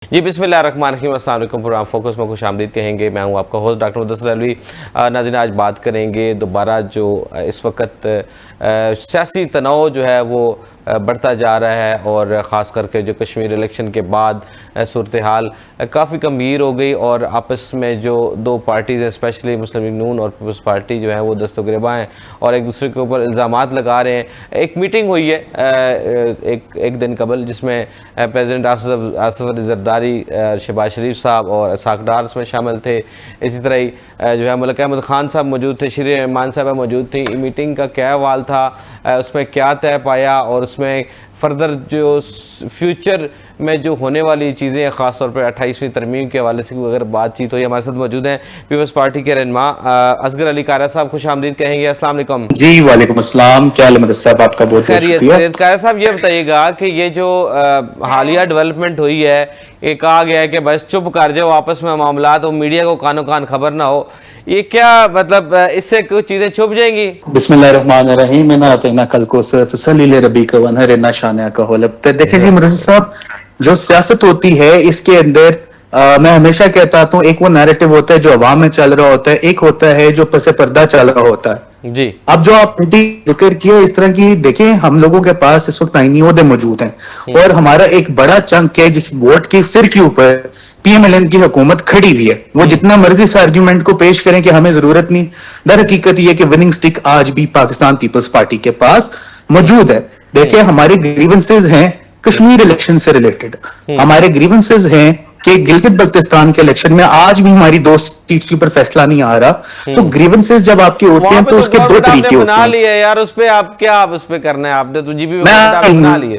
جی بسم اللہ الرحمن الرحیم، السلام علیکم۔ پروگرام فوکس میں خوش آمدید کہیں گے۔ میں ہوں آپ کا ہوسٹ ڈاکٹر مدثر علوی۔ ناظرین، آج بات کریں گے دوبارہ جو اس وقت سیاسی تناؤ جو ہے وہ بڑھتا جا رہا ہے، اور خاص کر کے جو کشمیر الیکشن کے بعد صورتحال کافی گمبھیر ہو گئی، اور آپس میں جو دو پارٹیز ہیں، اسپیشلی مسلم لیگ نون اور پیپلز پارٹی جو ہے وہ دست و گریباں ہیں اور ایک دوسرے کے اوپر الزامات لگا رہے ہیں۔ ایک میٹنگ ہوئی ہے ایک دن قبل، جس میں پریزیڈنٹ آصف علی زرداری، شہباز شریف صاحب اور اسحاق ڈار اس میں شامل تھے۔ اسی طرح ہی جو ہے ملک احمد خان صاحب موجود تھے، شیریں رحمان صاحبہ موجود تھیں۔ میٹنگ کا کیا حوال تھا، اس میں کیا طے پایا، اور اس میں فردر جو فیوچر میں جو ہونے والی چیزیں، خاص طور پر 28ویں ترمیم کے حوالے سے اگر بات چیت ہوئی، ہمارے ساتھ موجود ہیں پیپلز پارٹی کے رہنما اصغر علی قارہ صاحب۔ خوش آمدید کہیں گے۔ السلام علیکم۔ جی وعلیکم السلام، کیا حال ہے مدثر صاحب؟ آپ کا بہت بہت شکریہ۔ خیریت۔ قارہ صاحب یہ بتائیے گا کہ یہ جو حالیہ ڈیولپمنٹ ہوئی ہے، یہ کہا گیا ہے کہ بس چپ کر جاؤ آپس میں معاملات، اور میڈیا کو کانوں کان خبر نہ ہو، یہ کیا مطلب اس سے کچھ چیزیں چھپ جائیں گی؟ بسم اللہ الرحمن الرحیم۔ انا اعطینا الکوثر فصلی لربک وانحر ان شانئک هو الابتر۔ دیکھیں جی مدثر صاحب، جو سیاست ہوتی ہے اس کے اندر میں ہمیشہ کہتا ہوں، ایک وہ نیریٹو ہوتا ہے جو عوام میں چل رہا ہوتا ہے، ایک ہوتا ہے جو پس پردہ چل رہا ہوتا ہے۔ جی اب جو آپ نے ذکر کیا اس طرح کی، دیکھیں ہم لوگوں کے پاس اس وقت آئینی عہدے موجود ہیں، اور ہمارا ایک بڑا چنک ہے جس ووٹ کے سر کے اوپر پی ایم ایل این کی حکومت کھڑی ہوئی ہے۔ وہ جتنا مرضی اس آرگیومنٹ کو پیش کریں کہ ہمیں ضرورت نہیں، در حقیقت یہ کہ وننگ سٹک آج بھی پاکستان پیپلز پارٹی کے پاس موجود ہے۔ دیکھیں ہمارے گریونسز ہیں کشمیر الیکشن سے ریلیٹڈ، ہمارے گریونسز ہیں کہ گلگت بلتستان کے الیکشن میں آج بھی ہماری 2 سیٹس کے اوپر فیصلہ نہیں آ رہا۔ تو گریونسز جب آپ کے ہوتے ہیں تو اس کے 2 طریقے ہوتے ہیں۔ لیے یار اس پہ آپ کیا اس پہ کرنا ہے، آپ نے تو جی بھی بنا لیے۔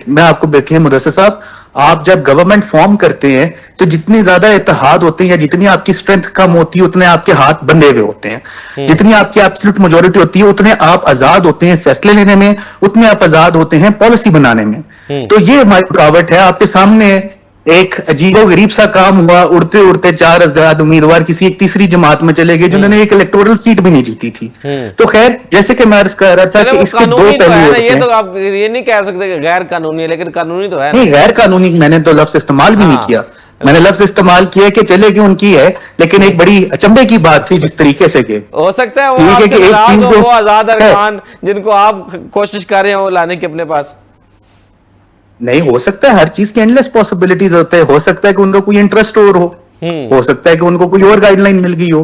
میں آپ کو دیکھیں مدثر صاحب، آپ جب گورنمنٹ فارم کرتے ہیں تو جتنی زیادہ اتحاد ہوتے ہیں یا جتنی آپ کی اسٹرینتھ کم ہوتی ہے اتنے آپ کے ہاتھ بندھے ہوئے ہوتے ہیں، جتنی آپ کی ایبسولوٹ میجورٹی ہوتی ہے اتنے آپ آزاد ہوتے ہیں فیصلے لینے میں، اتنے آپ آزاد ہوتے ہیں پالیسی بنانے میں۔ تو یہ ہماری رکاوٹ ہے۔ آپ کے سامنے ایک عجیب و غریب سا کام ہوا، اڑتے اڑتے 4 آزاد امیدوار کسی ایک تیسری جماعت میں چلے گئے جنہوں نے ایک الیکٹورل سیٹ بھی نہیں جیتی تھی۔ تو خیر جیسے کہ میں عرض کر رہا تھا کہ اس کے 2 پہلو ہوتے ہیں۔ یہ تو آپ یہ نہیں کہہ سکتے کہ غیر قانونی ہے، لیکن قانونی تو ہے۔ نہیں، غیر قانونی میں نے تو لفظ استعمال بھی نہیں کیا، میں نے لفظ استعمال کیا کہ چلے گی ان کی ہے، لیکن ایک بڑی اچنبے کی بات تھی جس طریقے سے کہ ہو سکتا ہے وہ آپ سے ناراض ہو، وہ آزاد ارکان جن کو آپ کوشش کر رہے ہو لانے کے اپنے پاس۔ نہیں ہو سکتا ہے، ہر چیز کی اینڈلیس پاسبلٹیز ہوتے ہیں، ہو سکتا ہے کہ ان کو کوئی انٹرسٹ اور ہو سکتا ہے کہ ان کو کوئی اور گائیڈ لائن مل گئی ہو۔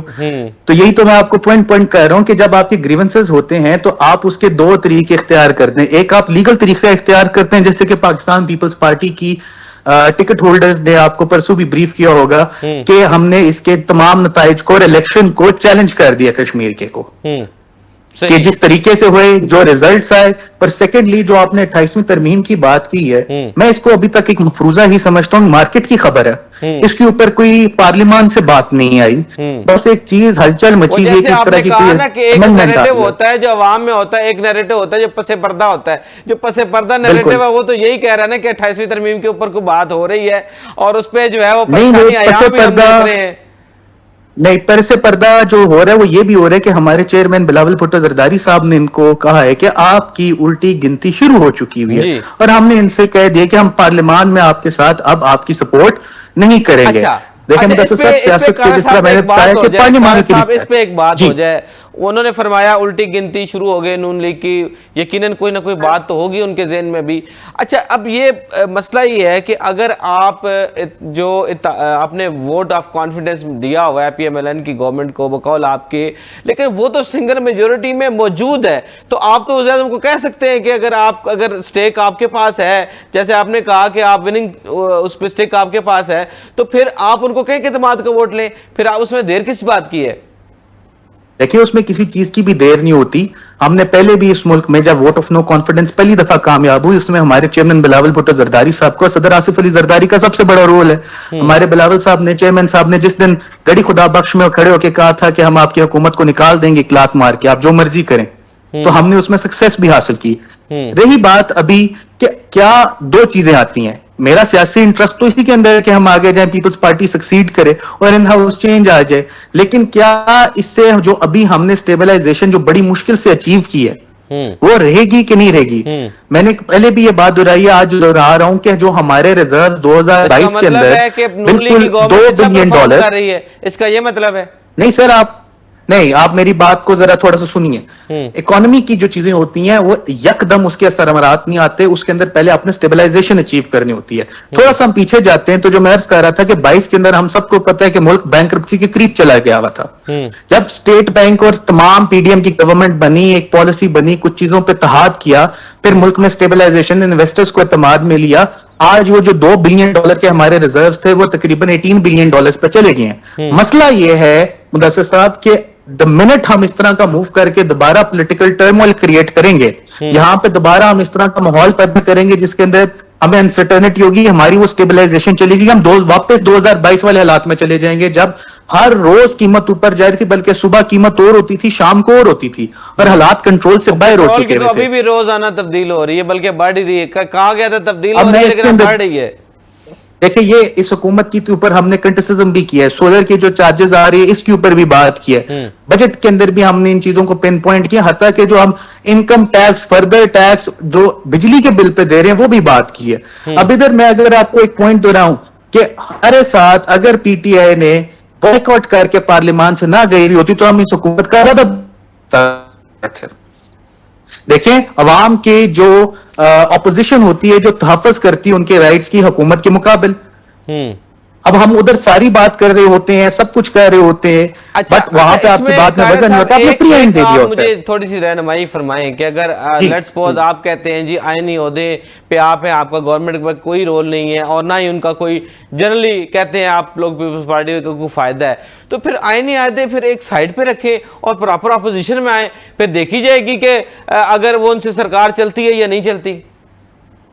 تو یہی تو میں آپ کو پوائنٹ کہہ رہا ہوں کہ جب آپ کے گریونسز ہوتے ہیں تو آپ اس کے 2 طریقے اختیار کرتے ہیں۔ ایک آپ لیگل طریقہ اختیار کرتے ہیں، جیسے کہ پاکستان پیپلز پارٹی کی ٹکٹ ہولڈرز نے آپ کو پرسوں بھی بریف کیا ہوگا کہ ہم نے اس کے تمام نتائج کو اور الیکشن کو چیلنج کر دیا کشمیر کے کو، کہ جس طریقے سے ہوئے جو ریزلٹس آئے۔ پر سیکنڈلی جو آپ نے 28ویں ترمیم کی بات کی ہے، میں اس کو ابھی تک ایک مفروضہ ہی سمجھتا ہوں، مارکیٹ کی خبر ہے، اس کے اوپر کوئی پارلیمان سے بات نہیں آئی، بس ایک چیز ہلچل مچی ہوئی کہ اس طرح کی کوئی ایک نیریٹو ہوتا ہے جو عوام میں ہوتا ہے، ایک نیریٹو ہوتا ہے جو پس پردہ ہوتا ہے۔ جو پس پردہ نیریٹو ہے وہ تو یہی کہہ رہا ہے نا کہ 28ویں ترمیم کے اوپر کوئی بات ہو رہی ہے، اور اس پہ جو ہے وہ پریشانی عیاں بھی ہم دیکھ رہے ہیں۔ نہیں، پر سے پردہ جو ہو رہا ہے وہ یہ بھی ہو رہا ہے کہ ہمارے چیئرمین بلاول بھٹو زرداری صاحب نے ان کو کہا ہے کہ آپ کی الٹی گنتی شروع ہو چکی ہوئی ہے، اور ہم نے ان سے کہہ دیا کہ ہم پارلیمان میں آپ کے ساتھ اب آپ کی سپورٹ نہیں کریں گے۔ دیکھیں مدثر صاحب، سیاست کے جس طرح میں نے بتایا کہ پارلیمان اس پہ ایک بات ہو جائے، انہوں نے فرمایا الٹی گنتی شروع ہو گئے نون لیگ کی، یقیناً کوئی نہ کوئی بات تو ہوگی ان کے ذہن میں بھی۔ اچھا، اب یہ مسئلہ یہ ہے کہ اگر آپ جو آپ نے ووٹ آف کانفیڈنس دیا ہوا ہے پی ایم ایل این کی گورنمنٹ کو بقول آپ کے، لیکن وہ تو سنگل میجورٹی میں موجود ہے، تو آپ تو زیادہ کو کہہ سکتے ہیں کہ اگر سٹیک آپ کے پاس ہے، جیسے آپ نے کہا کہ آپ وننگ اس پہ سٹیک آپ کے پاس ہے، تو پھر آپ ان کو کہیں کہ اعتماد کا ووٹ لیں، پھر آپ اس میں دیر کس بات کی ہے؟ دیکھیں اس میں کسی چیز کی بھی دیر نہیں ہوتی۔ ہم نے پہلے بھی اس ملک میں جب ووٹ آف نو کانفیڈنس پہلی دفعہ کامیاب ہوئی، اس میں ہمارے چیئرمین بلاول بھٹو زرداری صاحب کو، صدر آصف علی زرداری کا سب سے بڑا رول ہے۔ ہمارے بلاول صاحب نے، چیئرمین صاحب نے جس دن گڑی خدا بخش میں کھڑے ہو کے کہا تھا کہ ہم آپ کی حکومت کو نکال دیں گے کلات مار کے، آپ جو مرضی کریں، تو ہم نے اس میں سکسیس بھی حاصل کی۔ رہی بات ابھی کہ کیا 2 چیزیں آتی ہیں، میرا سیاسی انٹرسٹ تو اسی کے اندر ہے کہ ہم آگے جائیں، پیپلز پارٹی سکسیڈ کرے اور ان ہاؤس چینج آ جائے، لیکن کیا اس سے جو ابھی ہم نے سٹیبلائزیشن جو بڑی مشکل سے اچیو کی ہے، وہ رہے گی کہ نہیں رہے گی. میں نے پہلے بھی یہ بات دہرائی ہے, آج دہرا رہا ہوں کہ جو ہمارے ریزرو 2022 کے اندر بالکل $2 بلین. اس کا یہ مطلب ہے نہیں سر, آپ میری بات کو ذرا تھوڑا سا سنیے. اکانومی کی جو چیزیں ہوتی ہیں وہ یکدم اس کے اثر امارات نہیں آتے, اس کے اندر پہلے آپ نے اسٹیبلائزیشن اچیو کرنی ہوتی ہے. تھوڑا سا ہم پیچھے جاتے ہیں تو جو میں عرض کر رہا تھا کہ 22 کے اندر ہم سب کو پتہ ہے کہ ملک بینکرپسی کے قریب چلا گیا ہوا تھا. جب اسٹیٹ بینک اور تمام پی ڈی ایم کی گورنمنٹ بنی, ایک پالیسی بنی, کچھ چیزوں پہ اتحاد کیا, پھر ملک میں اسٹیبلائزیشن, انویسٹرز کو اعتماد میں لیا, آج وہ جو $2 بلین کے ہمارے ریزروز تھے وہ تقریباً $18 بلین پہ چلے گئے ہیں. مسئلہ یہ ہے مدثر صاحب کہ the minute ہم اس طرح کا موو کر کے دوبارہ پولیٹیکل ٹرموائل کریٹ کریں گے, یہاں پہ دوبارہ ہم اس طرح کا ماحول پیدا کریں گے جس کے اندر ہمیں انسرٹینٹی ہوگی, ہماری وہ اسٹیبلائزیشن چلے گی, ہم واپس 2022 والے حالات میں چلے جائیں گے جب ہر روز قیمت اوپر جا رہی تھی, بلکہ صبح قیمت اور ہوتی تھی, شام کو اور ہوتی تھی, اور حالات کنٹرول سے باہر ہو چکے تھے. ابھی بھی روزانہ تبدیل ہو رہی ہے, بلکہ بڑھ رہی ہے. کہا گیا تھا تبدیل ہو رہی ہے لیکن بڑھ رہی ہے. دیکھیں یہ اس حکومت کی اوپر ہم نے کرٹیسزم بھی کیا ہے, سولر کے جو چارجز آ رہی ہے اس کے اوپر بھی بات کی ہے, بجٹ کے اندر بھی ہم نے ان چیزوں کو پن پوائنٹ کیا, حتیٰ کہ جو ہم انکم ٹیکس, فردر ٹیکس جو بجلی کے بل پہ دے رہے ہیں وہ بھی بات کی ہے. اب ادھر میں اگر آپ کو ایک پوائنٹ دہراؤں کہ ہمارے ساتھ اگر پی ٹی آئی نے بائیک آؤٹ کر کے پارلیمان سے نہ گئی ہوتی تو ہم اس حکومت کا زیادہ. دیکھیں عوام کی جو اپوزیشن ہوتی ہے, جو تحفظ کرتی ہے ان کے رائٹس کی حکومت کے مقابل, اب ہم ادھر ساری بات کر رہے ہوتے ہیں, سب کچھ کر رہے ہوتے ہیں, بٹ وہاں پہ آپ کی بات میں وزن نہیں ہوتا, آپ نے فری ہینڈ دے دیا ہوتا ہے. مجھے تھوڑی سی رہنمائی فرمائیں کہ اگر لیٹس سپوز آپ کہتے ہیں جی آئینی عہدے پہ آپ ہیں, آپ کا گورنمنٹ کا کوئی رول نہیں ہے اور نہ ہی ان کا کوئی, جنرلی کہتے ہیں آپ لوگ پیپلز پارٹی کا کوئی فائدہ ہے, تو پھر آئینی عہدے پھر ایک سائڈ پہ رکھیں اور پراپر اپوزیشن میں آئیں, پھر دیکھی جائے گی کہ اگر وہ ان سے سرکار چلتی ہے یا نہیں چلتی.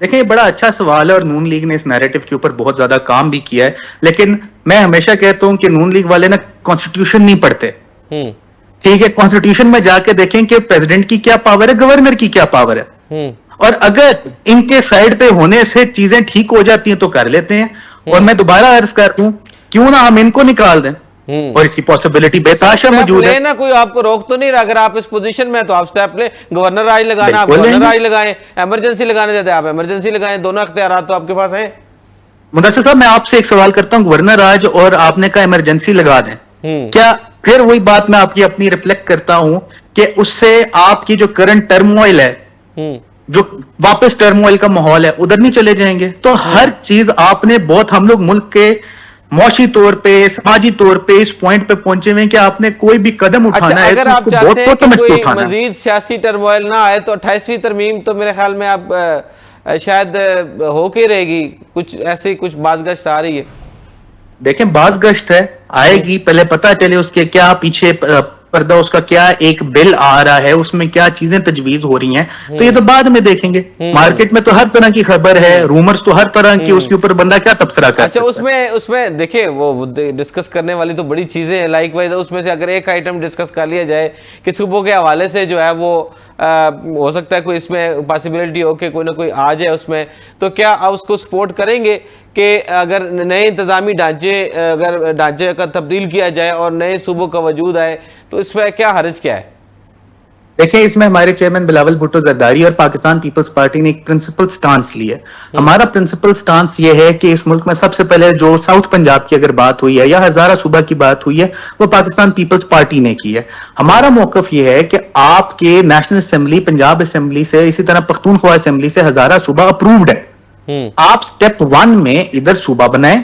دیکھیں یہ بڑا اچھا سوال ہے اور نون لیگ نے اس نیریٹو کے اوپر بہت زیادہ کام بھی کیا ہے, لیکن میں ہمیشہ کہتا ہوں کہ نون لیگ والے نا کانسٹیٹیوشن نہیں پڑھتے. ٹھیک ہے, کانسٹیٹیوشن میں جا کے دیکھیں کہ پریزیڈنٹ کی کیا پاور ہے, گورنر کی کیا پاور ہے, اور اگر ان کے سائڈ پہ ہونے سے چیزیں ٹھیک ہو جاتی ہیں تو کر لیتے ہیں, اور میں دوبارہ عرض کرتا ہوں کیوں نہ ہم ان کو نکال دیں, اور اس کی پاسبلٹی بے تحاشا موجود ہے. کوئی آپ کو روک تو نہیں رہا, اگر آپ اس پوزیشن میں تو آپ سٹیپ لیں, گورنر راج لگانا آپ گورنر راج لگائیں, ایمرجنسی لگانے دیتے آپ ایمرجنسی لگائیں, دونوں اختیارات تو آپ کے پاس ہیں. مدثر صاحب میں آپ سے ایک سوال کرتا ہوں, گورنر راج اور آپ نے کہا ایمرجنسی لگا دیں, کیا پھر وہی بات میں آپ کی اپنی ریفلیکٹ کرتا ہوں کہ اس سے آپ کی جو کرنٹ ٹرموائل ہے, جو واپس ٹرموائل کا ماحول ہے, ادھر نہیں چلے جائیں گے. تو ہر چیز آپ نے بہت, ہم لوگ ملک کے معاشی طور پہ, سماجی طور پہ اس پوائنٹ پہ پہنچے ہوئے کہ آپ نے کوئی بھی قدم اٹھانا ہے اگر تو آپ اس کو بہت چاہتے ہیں سوچ سمجھ کے کہ اٹھانا کوئی ہے. مزید سیاسی ٹرموائل نہ آئے تو 28ویں ترمیم تو میرے خیال میں اب شاید ہو کے رہے گی, کچھ ایسے کچھ باز گشت آ رہی ہے. دیکھیں باز گشت ہے, آئے گی, پہلے پتا چلے اس کے کیا پیچھے پردہ, اس کا کیا ایک بل آ رہا ہے, اس میں کیا چیزیں تجویز ہو رہی ہیں, تو یہ تو بعد میں دیکھیں گے. مارکیٹ میں تو ہر طرح کی خبر ہے, رومرز تو ہر طرح کی, اس کے اوپر بندہ کیا تبصرہ کر سکتا ہے. اس میں دیکھیں وہ ڈسکس کرنے والی تو بڑی چیزیں ہیں, لائک وائز اس میں سے اگر ایک آئٹم ڈسکس کر لیا جائے کہ صوبوں کے حوالے سے جو ہے وہ ہو سکتا ہے کوئی اس میں پاسبلٹی ہو کہ کوئی نہ کوئی آ جائے اس میں, تو کیا اس کو سپورٹ کریں گے کہ اگر نئے انتظامی ڈھانچے کا تبدیل کیا جائے اور نئے صوبوں کا وجود آئے تو اس میں کیا حرج کیا ہے؟ دیکھیں اس میں ہمارے چیئرمین بلاول بھٹو زرداری اور پاکستان پیپلز پارٹی نے ایک پرنسپل سٹانس لی ہے. ہمارا پرنسپل سٹانس یہ ہے کہ اس ملک میں سب سے پہلے جو ساؤتھ پنجاب کی اگر بات ہوئی ہے یا ہزارہ صوبہ کی بات ہوئی ہے وہ پاکستان پیپلز پارٹی نے کی ہے. ہمارا موقف یہ ہے کہ آپ کے نیشنل اسمبلی, پنجاب اسمبلی سے, اسی طرح پختونخوا اسمبلی سے ہزارہ صوبہ اپرووڈ ہے. آپ سٹیپ 1 میں ادھر صوبہ بنائیں,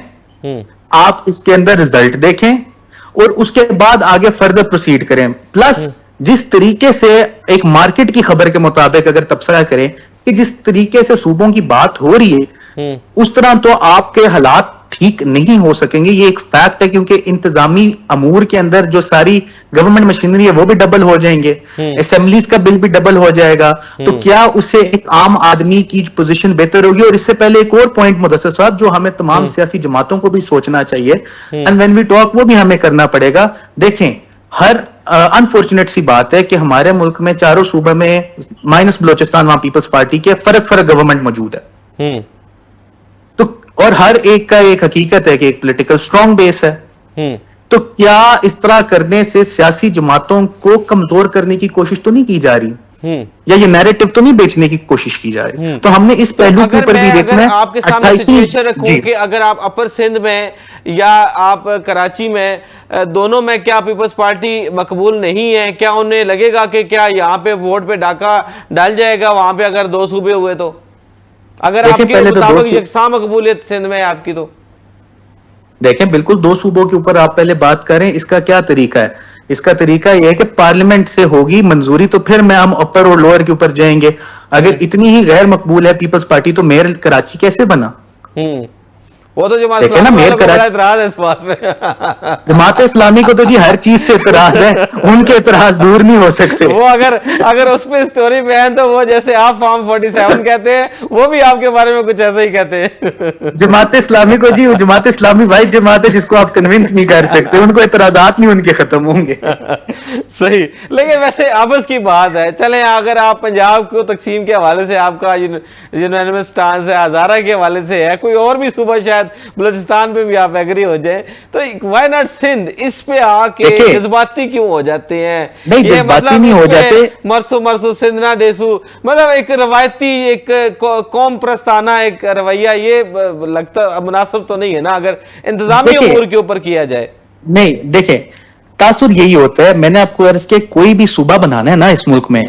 آپ اس کے اندر رزلٹ دیکھیں اور اس کے بعد آگے فردر پروسیڈ کریں. پلس جس طریقے سے ایک مارکیٹ کی خبر کے مطابق اگر تبصرہ کریں کہ جس طریقے سے صوبوں کی بات ہو رہی ہے اس طرح تو آپ کے حالات ٹھیک نہیں ہو سکیں گے. یہ ایک فیکٹ ہے, کیونکہ انتظامی امور کے اندر جو ساری گورنمنٹ مشینری ہے وہ بھی ڈبل ہو جائیں گے, اسمبلیز کا بل بھی ڈبل ہو جائے گا, تو کیا اس سے ایک عام آدمی کی پوزیشن بہتر ہوگی. اور اس سے پہلے ایک اور پوائنٹ مدثر صاحب جو ہمیں تمام سیاسی جماعتوں کو بھی سوچنا چاہیے, اینڈ وین وی ٹاک وہ بھی ہمیں کرنا پڑے گا. دیکھیں ہر انفارچونیٹ سی بات ہے کہ ہمارے ملک میں چاروں صوبہ میں مائنس بلوچستان وہاں پیپلز پارٹی کے فرق گورنمنٹ موجود ہے, تو اور ہر ایک کا ایک حقیقت ہے کہ ایک پولیٹیکل سٹرونگ بیس ہے. تو کیا اس طرح کرنے سے سیاسی جماعتوں کو کمزور کرنے کی کوشش تو نہیں کی جا رہی؟ یا یہ نیریٹو تو نہیں بیچنے کی کوشش کی جا رہی. تو ہم نے اس پہلو کے اوپر بھی دیکھنا ہے. آپ کے سامنے سچویشن رکھوں کہ اگر آپ اپر سندھ میں یا آپ کراچی میں دونوں میں کیا پیپلز پارٹی مقبول نہیں ہے, کیا انہیں لگے گا کہ کیا یہاں پہ ووٹ پہ ڈاکہ ڈال جائے گا وہاں پہ اگر 2 صوبے ہوئے تو؟ اگر آپ کے مطابق یکساں مقبولیت سندھ میں آپ کی تو دیکھیں بالکل 2 صوبوں کے اوپر آپ پہلے بات کریں. اس کا کیا طریقہ ہے؟ اس کا طریقہ یہ ہے کہ پارلیمنٹ سے ہوگی منظوری تو پھر میں ہم اپر اور لوئر کے اوپر جائیں گے. اگر اتنی ہی غیر مقبول ہے پیپلز پارٹی تو میئر کراچی کیسے بنا؟ وہ تو جماعت اسلامی کو بڑا اعتراض ہے اس بات میں. جماعت اسلامی کو تو جی ہر چیز سے اعتراض ہے, ان کے اعتراض دور نہیں ہو سکتے. وہ اگر اس پہ سٹوری پہ ہیں تو وہ جیسے آپ فارم 47 کہتے ہیں وہ بھی آپ کے بارے میں کچھ ایسا ہی کہتے ہیں. جماعت اسلامی کو جی, جماعت اسلامی بھائی جماعت ہے جس کو آپ کنونس نہیں کر سکتے, ان کو اعتراضات نہیں ان کے ختم ہوں گے. صحیح. لیکن ویسے آپس کی بات ہے, چلیں اگر آپ پنجاب کو تقسیم کے حوالے سے آپ کا یونانیمس سٹانس ہے, ہزارہ کے حوالے سے ہے, کوئی اور بھی صوبہ شاید بلوچستان پہ بھی آپ ایگری ہو جائیں, تو وائی ناٹ سندھ؟ اس پہ آ کے جذباتی کیوں ہو جاتے ہیں؟ نہیں جذباتی نہیں ہو جاتے. مرسو سندھ نہ ڈیسو, مطلب ایک روایتی ایک قوم پرستانہ ایک رویہ, یہ لگتا مناسب تو نہیں ہے نا اگر انتظامی امور کے اوپر کیا جائے. نہیں دیکھیں تاثر یہی ہوتا ہے, میں نے آپ کو عرض کیا کوئی بھی صوبہ بنانا ہے نا اس ملک میں,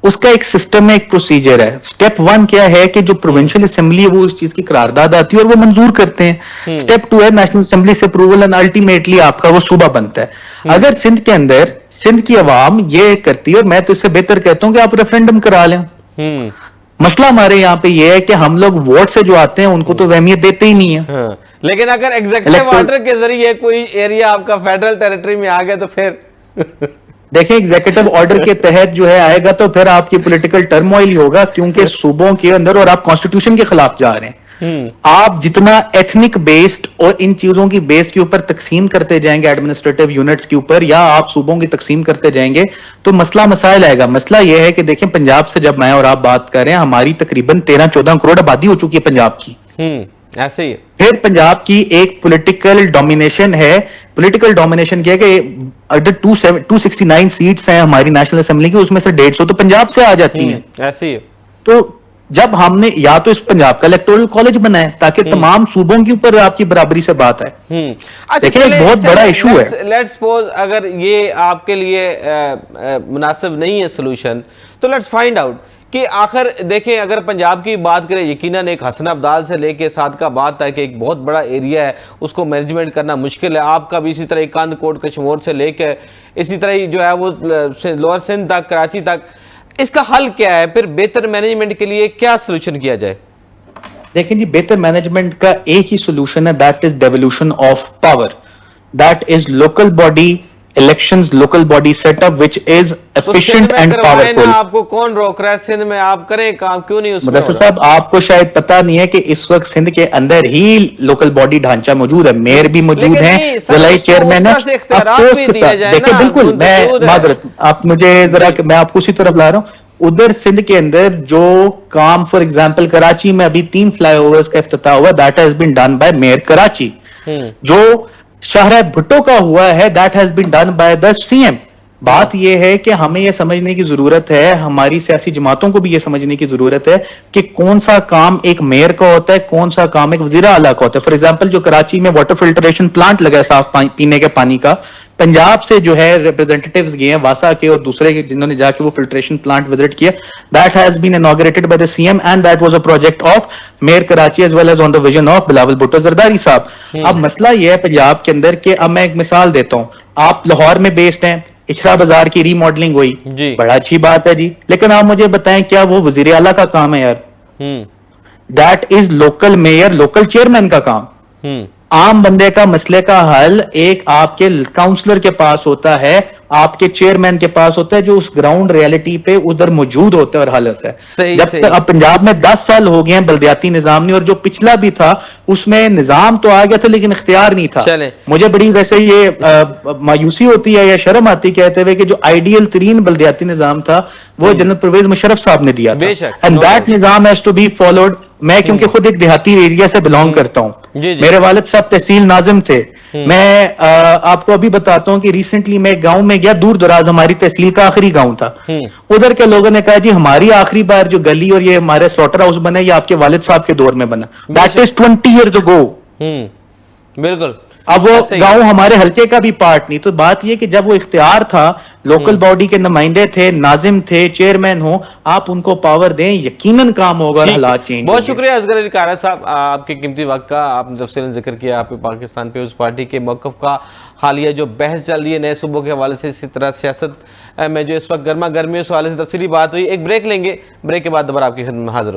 اس کا ایک سسٹم ہے, ایک پروسیجر ہے. سٹیپ 1 کیا ہے کہ جو پروونشل اسمبلی ہے وہ اس چیز کی قرارداد آتی ہے اور وہ منظور کرتے ہیں. سٹیپ 2 ہے نیشنل اسمبلی سے اپروول اینڈ الٹیمیٹلی آپ کا وہ صوبہ بنتا ہے. اگر سندھ کے اندر سندھ کی عوام یہ کرتی ہے, اور میں تو اس سے بہتر کہتا ہوں کہ آپ ریفرینڈم کرا لیں. مسئلہ ہمارے یہاں پہ یہ ہے کہ ہم لوگ ووٹ سے جو آتے ہیں ان کو تو اہمیت دیتے ہی نہیں ہے. لیکن اگر ایگزیکٹو آرڈر کے ذریعے کوئی ایریا آپ کا فیڈرل ٹیریٹری میں آ گیا تو پھر دیکھیں ایگزیکٹو آرڈر کے تحت جو ہے آئے گا تو پھر آپ کی پولیٹیکل ٹرموائل ہی ہوگا, کیونکہ صوبوں کے اندر اور آپ کانسٹیٹیوشن کے خلاف جا رہے ہیں. آپ جتنا ایتھنک بیسڈ اور ان چیزوں کی بیس کے اوپر تقسیم کرتے جائیں گے ایڈمنسٹریٹو یونٹس کے اوپر, یا آپ صوبوں کی تقسیم کرتے جائیں گے تو مسئلہ مسائل آئے گا. مسئلہ یہ ہے کہ دیکھیں پنجاب سے جب میں اور آپ بات کر رہے ہیں, ہماری تقریباً 13-14 کروڑ آبادی ہو چکی ہے پنجاب کی. ایسے ہی پھر پنجاب کی ایک پولیٹیکل ڈومینیشن ہے. پولیٹیکل ڈومینیشن کیا کہ اگر 269 سیٹس ہیں ہماری نیشنل اسمبلی کی, اس میں سے 150 تو پنجاب سے آ جاتی ہیں. ایسے ہی تو جب ہم نے یا تو اس پنجاب کا الیکٹورل کالج بنایا تاکہ تمام صوبوں کے اوپر آپ کی برابری سے بات ہے. دیکھیں ایک بہت بڑا ایشو ہے. لیٹس سپوز اگر یہ آپ کے لیے مناسب نہیں ہے سولوشن, تو لیٹس فائنڈ آؤٹ کہ آخر دیکھیں اگر پنجاب کی بات کریں, یقیناً ایک حسن ابدال سے لے کے ساتھ کا بات ہے کہ ایک بہت بڑا ایریا ہے, اس کو مینجمنٹ کرنا مشکل ہے. آپ کا بھی اسی طرح کاند کوٹ کشمور سے لے کے اسی طرح جو ہے وہ لوور سندھ تک, کراچی تک. اس کا حل کیا ہے پھر بہتر مینجمنٹ کے لیے, کیا سلوشن کیا جائے؟ دیکھیں جی بہتر مینجمنٹ کا ایک ہی سلوشن ہے, that is devolution of power, that is local body elections, local body setup which is efficient and powerful. آپ کو کون روک رہا ہے سندھ میں, آپ کریں کام کیوں نہیں اس میں؟ مدثر صاحب آپ کو شاید پتا نہیں ہے کہ اس وقت سندھ کے اندر ہی لوکل باڈی ڈھانچہ موجود ہے, میئر بھی موجود ہیں, ضلعی چیئرمین ہے. دیکھیں بالکل میں معذرت, آپ مجھے ذرا میں آپ کو اسی طرف لا رہا ہوں. ادھر سندھ کے اندر جو کام فار ایگزامپل کراچی میں ابھی 3 فلائی اوورز کا افتتاح ہوا, that has been done by mere Karachi. جو شاہراہ بھٹو کا ہوا ہے that has been done by the CM. بات یہ ہے کہ ہمیں یہ سمجھنے کی ضرورت ہے, ہماری سیاسی جماعتوں کو بھی یہ سمجھنے کی ضرورت ہے کہ کون سا کام ایک میئر کا ہوتا ہے, کون سا کام ایک وزیر اعلیٰ کا ہوتا ہے. فار ایگزامپل جو کراچی میں واٹر فلٹریشن پلانٹ لگا ہے صاف پینے کے پانی کا, پنجاب سے جو ہے ریپرزینٹیٹیوز گئے ہیں واسا کے اور دوسرے کے جنہوں نے جا کے وہ فلٹریشن پلانٹ وزٹ کیا. That has been inaugurated by the CM and that was a project of mayor Karachi as well as on the vision of Bilawal Bhutto Zardari sahab. اب مسئلہ یہ ہے پنجاب کے اندر کہ اب میں ایک مثال دیتا ہوں, آپ لاہور میں بیسڈ ہیں, اچھرا بازار کی ری ماڈلنگ ہوئی, بڑا اچھی بات ہے جی, لیکن آپ مجھے بتائیں کیا وہ وزیر اعلیٰ کا کام ہے یار؟ That is local mayor, local chairman کا کام. عام بندے کا مسئلے کا حل ایک آپ کے کاؤنسلر کے پاس ہوتا ہے, آپ کے چیئرمین کے پاس ہوتا ہے, جو اس گراؤنڈ ریالٹی پہ ادھر موجود ہوتا ہے اور حل ہوتا ہے. جب تک اب پنجاب میں 10 سال ہو گئے ہیں بلدیاتی نظام نہیں, اور جو پچھلا بھی تھا اس میں نظام تو آ گیا تھا لیکن اختیار نہیں تھا. مجھے بڑی ویسے یہ مایوسی ہوتی ہے یا شرم آتی کہتے ہوئے کہ جو آئیڈیل ترین بلدیاتی نظام تھا وہ جنرل پرویز مشرف صاحب نے دیا تھا, اینڈ دیٹ نظام ہیز ٹو بی فالوڈ میں کیونکہ خود ایک دیہاتی ایریا سے بلانگ کرتا ہوں, میرے والد صاحب تحصیل ناظم تھے. میں آپ کو ابھی بتاتا ہوں کہ ریسنٹلی میں گاؤں میں گیا, دور دراز ہماری تحصیل کا آخری گاؤں تھا. ادھر کے لوگوں نے کہا جی ہماری آخری بار جو گلی اور یہ ہمارے سلوٹر ہاؤس بنا یہ آپ کے والد صاحب کے دور میں بنا. That is 20 years ago. بالکل. اب وہ گاؤں ہمارے حلقے کا بھی پارٹ نہیں. تو بات یہ کہ جب وہ اختیار تھا, لوکل باڈی کے نمائندے تھے, ناظم تھے, چیئرمین ہوں, آپ ان کو پاور دیں, یقیناً کام ہوگا, حالات چینج. بہت شکریہ اصغر علی کارا صاحب آپ کے قیمتی وقت کا. آپ نے تفصیلاً ذکر کیا آپ پاکستان پیپلز پارٹی کے موقف کا. حالیہ جو بحث چل رہی ہے نئے صوبوں کے حوالے سے, اسی طرح سیاست میں جو اس وقت گرما گرمی اس حوالے سے تفصیلی بات ہوئی. ایک بریک لیں گے, بریک کے بعد دوبارہ آپ کی خدمت میں حاضر